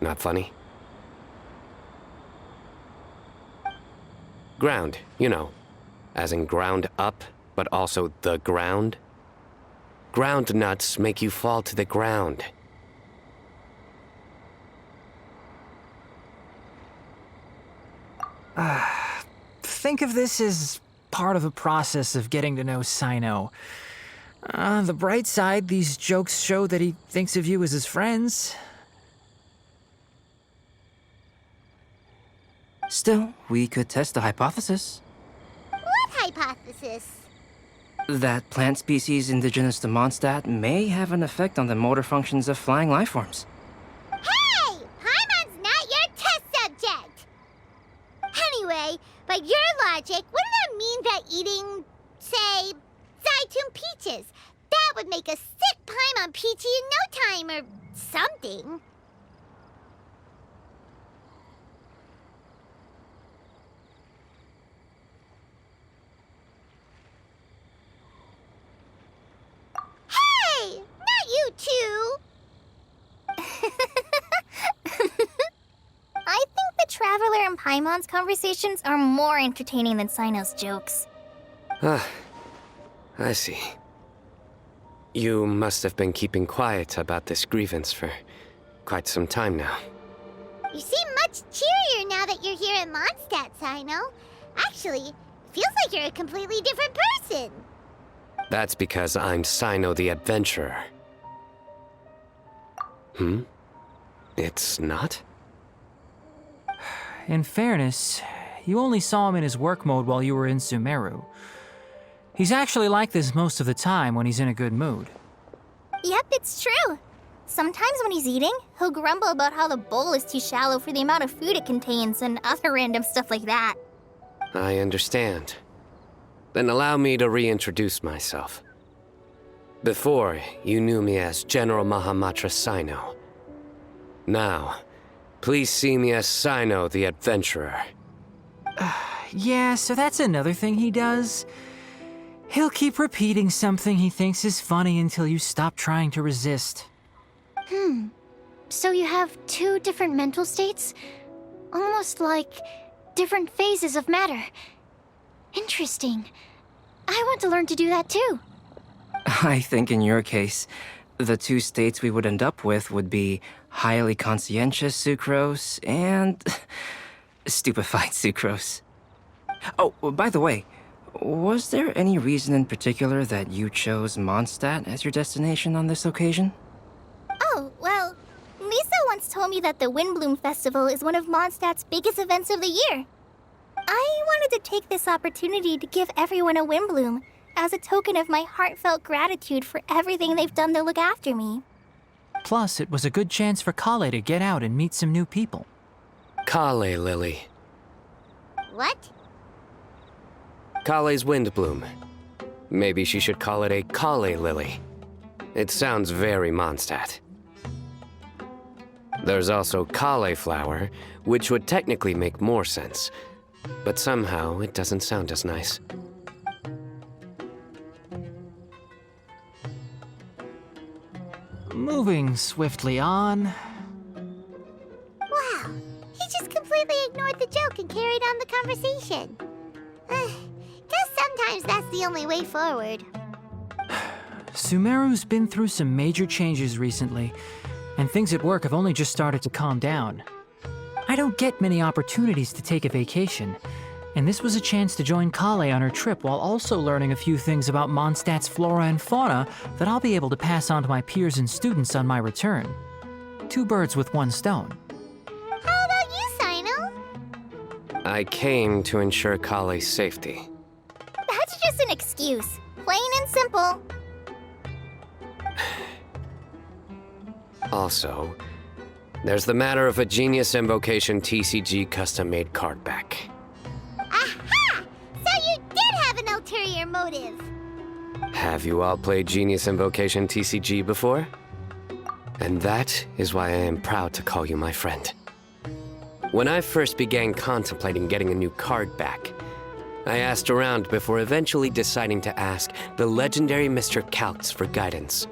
Not funny? Ground, you know. As in ground up, but also the ground. Ground nuts make you fall to the ground. Think of this as part of the process of getting to know Sino. On the bright side, these jokes show that he thinks of you as his friends. Still, we could test the hypothesis. What hypothesis? That plant species indigenous to Mondstadt may have an effect on the motor functions of flying lifeforms. Hey! Paimon's not your test subject! Anyway, by your logic, wouldn't that mean that eating, say, Zaitun peaches, that would make a sick Paimon peachy in no time or something? Hey! Not you two! I think the Traveler and Paimon's conversations are more entertaining than Sino's jokes. Ah, I see. You must have been keeping quiet about this grievance for quite some time now. You seem much cheerier now that you're here in Mondstadt, Sino. Actually, it feels like you're a completely different person. That's because I'm Sino the Adventurer. It's not? In fairness, you only saw him in his work mode while you were in Sumeru. He's actually like this most of the time when he's in a good mood. Yep, it's true. Sometimes when he's eating, he'll grumble about how the bowl is too shallow for the amount of food it contains and other random stuff like that. I understand. Then allow me to reintroduce myself. Before, you knew me as General Mahamatra Sino. Now, please see me as Sino the Adventurer. Yeah, so that's another thing he does. He'll keep repeating something he thinks is funny until you stop trying to resist. So you have two different mental states? Almost like different phases of matter. Interesting. I want to learn to do that too. I think in your case, the two states we would end up with would be highly conscientious sucrose and stupefied sucrose. Oh, by the way, was there any reason in particular that you chose Mondstadt as your destination on this occasion? Oh, well, Lisa once told me that the Windbloom Festival is one of Mondstadt's biggest events of the year. I wanted to take this opportunity to give everyone a Windbloom as a token of my heartfelt gratitude for everything they've done to look after me. Plus, it was a good chance for Kale to get out and meet some new people. Kale Lily. What? Kale's Windbloom. Maybe she should call it a Kale Lily. It sounds very Mondstadt. There's also cauliflower, which would technically make more sense, but somehow it doesn't sound as nice. Moving swiftly on. Wow, he just completely ignored the joke and carried on the conversation. Guess sometimes that's the only way forward. Sumeru's been through some major changes recently, and things at work have only just started to calm down. I don't get many opportunities to take a vacation, and this was a chance to join Kale on her trip while also learning a few things about Mondstadt's flora and fauna that I'll be able to pass on to my peers and students on my return. Two birds with one stone. How about you, Sino? I came to ensure Kale's safety. That's just an excuse. Plain and simple. Also, there's the matter of a Genius Invocation TCG custom-made card back. Aha! So you did have an ulterior motive. Have you all played Genius Invocation TCG before? And that is why I am proud to call you my friend. When I first began contemplating getting a new card back, I asked around before eventually deciding to ask the legendary Mr. Kaltz for guidance.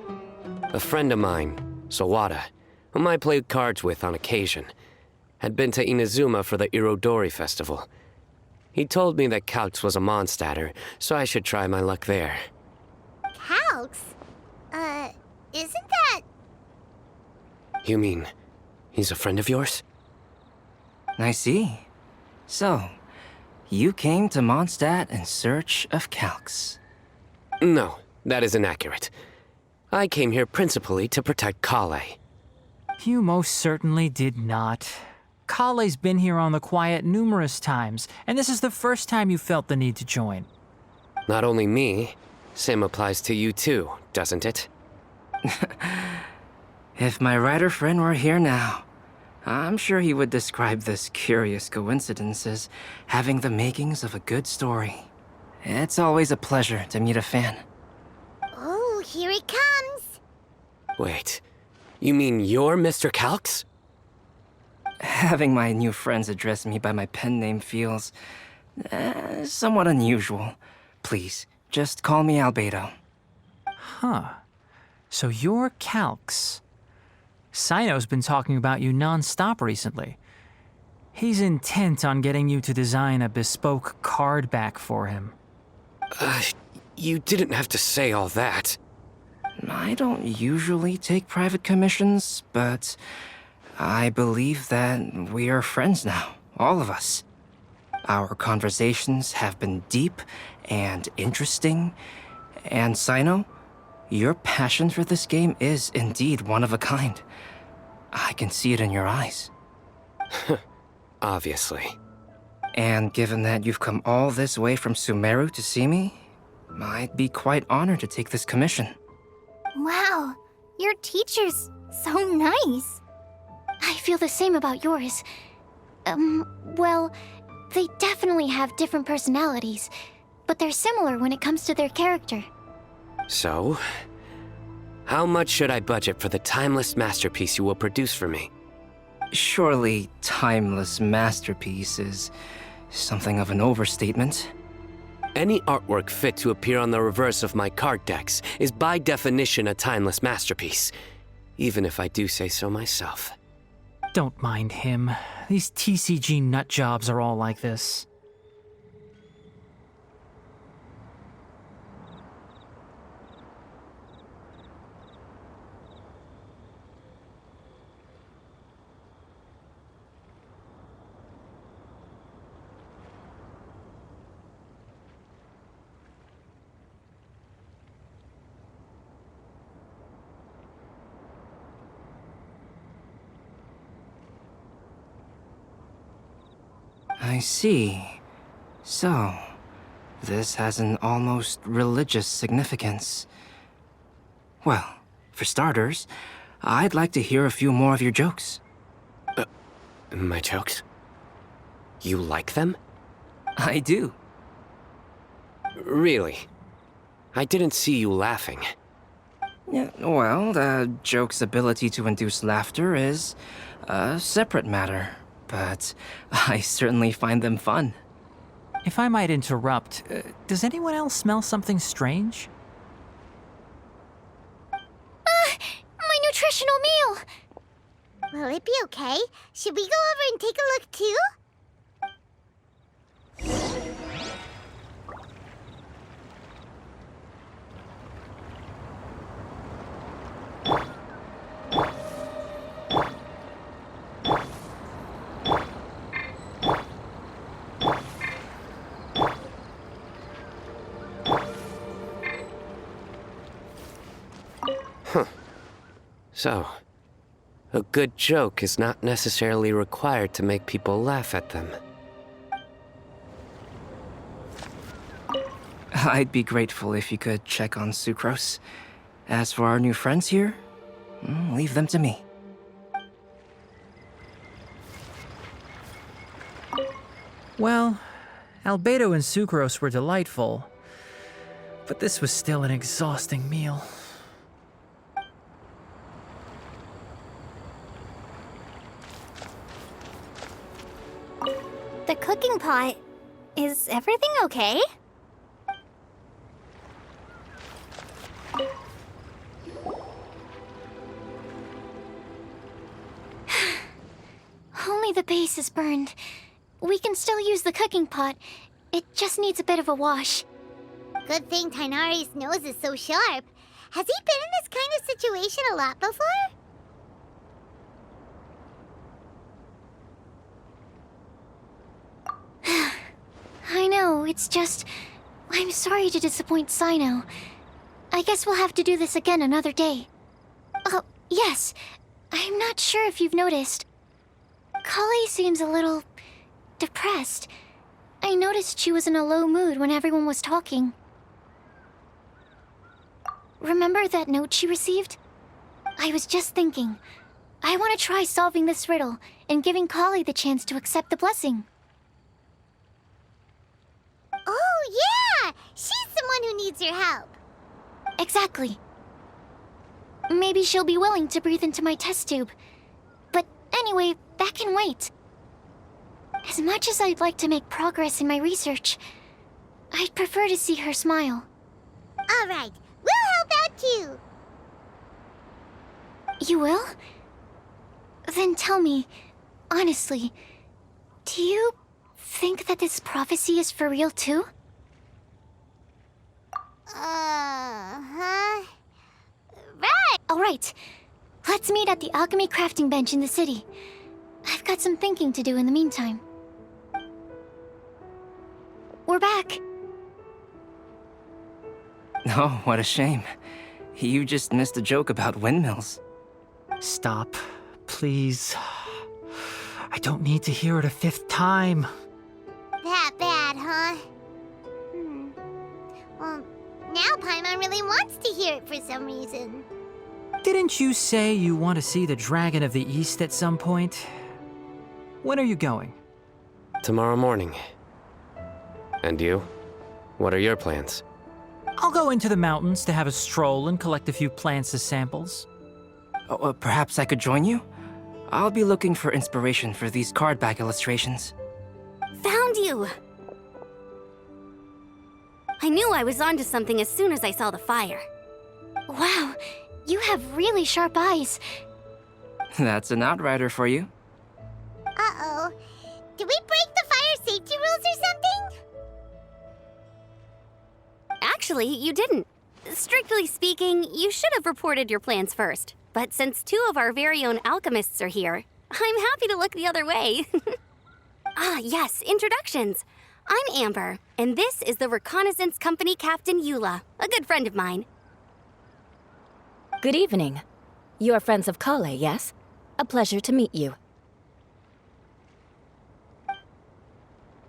A friend of mine, Sawada, whom I played cards with on occasion, had been to Inazuma for the Irodori festival. He told me that Calx was a Mondstatter, so I should try my luck there. Calx? Isn't that... You mean, he's a friend of yours? I see. So, you came to Mondstadt in search of Calx. No, that is inaccurate. I came here principally to protect Kale. You most certainly did not. Kale's been here on the quiet numerous times, and this is the first time you felt the need to join. Not only me, same applies to you too, doesn't it? If my writer friend were here now, I'm sure he would describe this curious coincidence as having the makings of a good story. It's always a pleasure to meet a fan. Oh, here it comes. Wait, you mean you're Mr. Calx? Having my new friends address me by my pen name feels somewhat unusual. Please, just call me Albedo. Huh. So you're Calx. Sino's been talking about you non-stop recently. He's intent on getting you to design a bespoke card back for him. You didn't have to say all that. I don't usually take private commissions, but I believe that we are friends now, all of us. Our conversations have been deep and interesting, and Sino, your passion for this game is indeed one of a kind. I can see it in your eyes. Obviously. And given that you've come all this way from Sumeru to see me, I'd be quite honored to take this commission. Wow, your teacher's so nice. I feel the same about yours. Well, they definitely have different personalities, but they're similar when it comes to their character. So, how much should I budget for the timeless masterpiece you will produce for me? Surely, timeless masterpiece is something of an overstatement. Any artwork fit to appear on the reverse of my card decks is by definition a timeless masterpiece, even if I do say so myself. Don't mind him. These TCG nutjobs are all like this. I see. So, this has an almost religious significance. Well, for starters, I'd like to hear a few more of your jokes. My jokes? You like them? I do. Really? I didn't see you laughing. Yeah, well, the joke's ability to induce laughter is a separate matter, but I certainly find them fun. If I might interrupt, does anyone else smell something strange? My nutritional meal! Will it be okay? Should we go over and take a look too? So, a good joke is not necessarily required to make people laugh at them. I'd be grateful if you could check on Sucrose. As for our new friends here, leave them to me. Well, Albedo and Sucrose were delightful, but this was still an exhausting meal. The cooking pot. Is everything okay? Only the base is burned. We can still use the cooking pot. It just needs a bit of a wash. Good thing Tainari's nose is so sharp. Has he been in this kind of situation a lot before? I know, it's just... I'm sorry to disappoint Sino. I guess we'll have to do this again another day. Oh, yes. I'm not sure if you've noticed. Kali seems a little... depressed. I noticed she was in a low mood when everyone was talking. Remember that note she received? I was just thinking. I want to try solving this riddle and giving Kali the chance to accept the blessing. Oh, yeah! She's someone who needs your help. Exactly. Maybe she'll be willing to breathe into my test tube. But anyway, that can wait. As much as I'd like to make progress in my research, I'd prefer to see her smile. All right, we'll help out too. You will? Then tell me, honestly, do you think that this prophecy is for real too? Huh? Right! Alright, let's meet at the alchemy crafting bench in the city. I've got some thinking to do in the meantime. We're back. Oh, what a shame. You just missed a joke about windmills. Stop, please. I don't need to hear it a fifth time. That bad, huh? Well, now Paimon really wants to hear it for some reason. Didn't you say you want to see the Dragon of the East at some point? When are you going? Tomorrow morning. And you? What are your plans? I'll go into the mountains to have a stroll and collect a few plants as samples. Oh, perhaps I could join you? I'll be looking for inspiration for these card back illustrations. Found you! I knew I was onto something as soon as I saw the fire. Wow, you have really sharp eyes. That's an outrider for you. Uh-oh. Did we break the fire safety rules or something? Actually, you didn't. Strictly speaking, you should have reported your plans first. But since two of our very own alchemists are here, I'm happy to look the other way. Yes, introductions. I'm Amber, and this is the Reconnaissance Company Captain Eula, a good friend of mine. Good evening. You are friends of Kale, yes? A pleasure to meet you.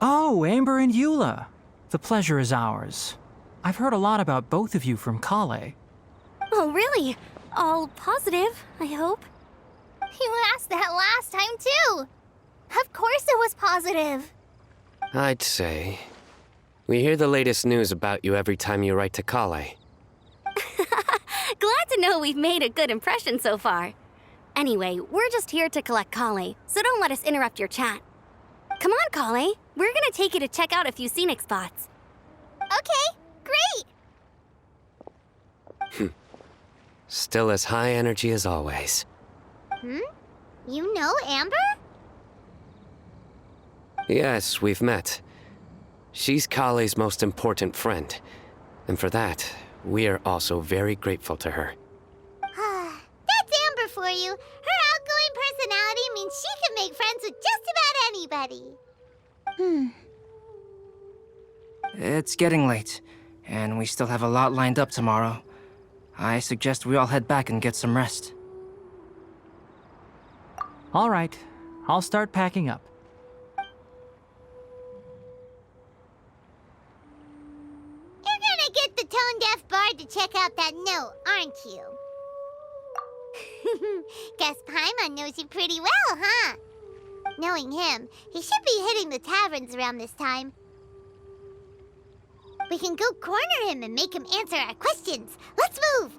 Oh, Amber and Eula. The pleasure is ours. I've heard a lot about both of you from Kale. Oh, really? All positive, I hope. You asked that last time, too. Of course it was positive. I'd say. We hear the latest news about you every time you write to Kale. Glad to know we've made a good impression so far. Anyway, we're just here to collect Kale, so don't let us interrupt your chat. Come on, Kale. We're gonna take you to check out a few scenic spots. Okay, great. Still as high energy as always. You know Amber? Yes, we've met. She's Kale's most important friend. And for that, we are also very grateful to her. That's Amber for you. Her outgoing personality means she can make friends with just about anybody. It's getting late, and we still have a lot lined up tomorrow. I suggest we all head back and get some rest. All right, I'll start packing up. You're gonna get the tone-deaf bard to check out that note, aren't you? Guess Paimon knows you pretty well, huh? Knowing him, he should be hitting the taverns around this time. We can go corner him and make him answer our questions. Let's move!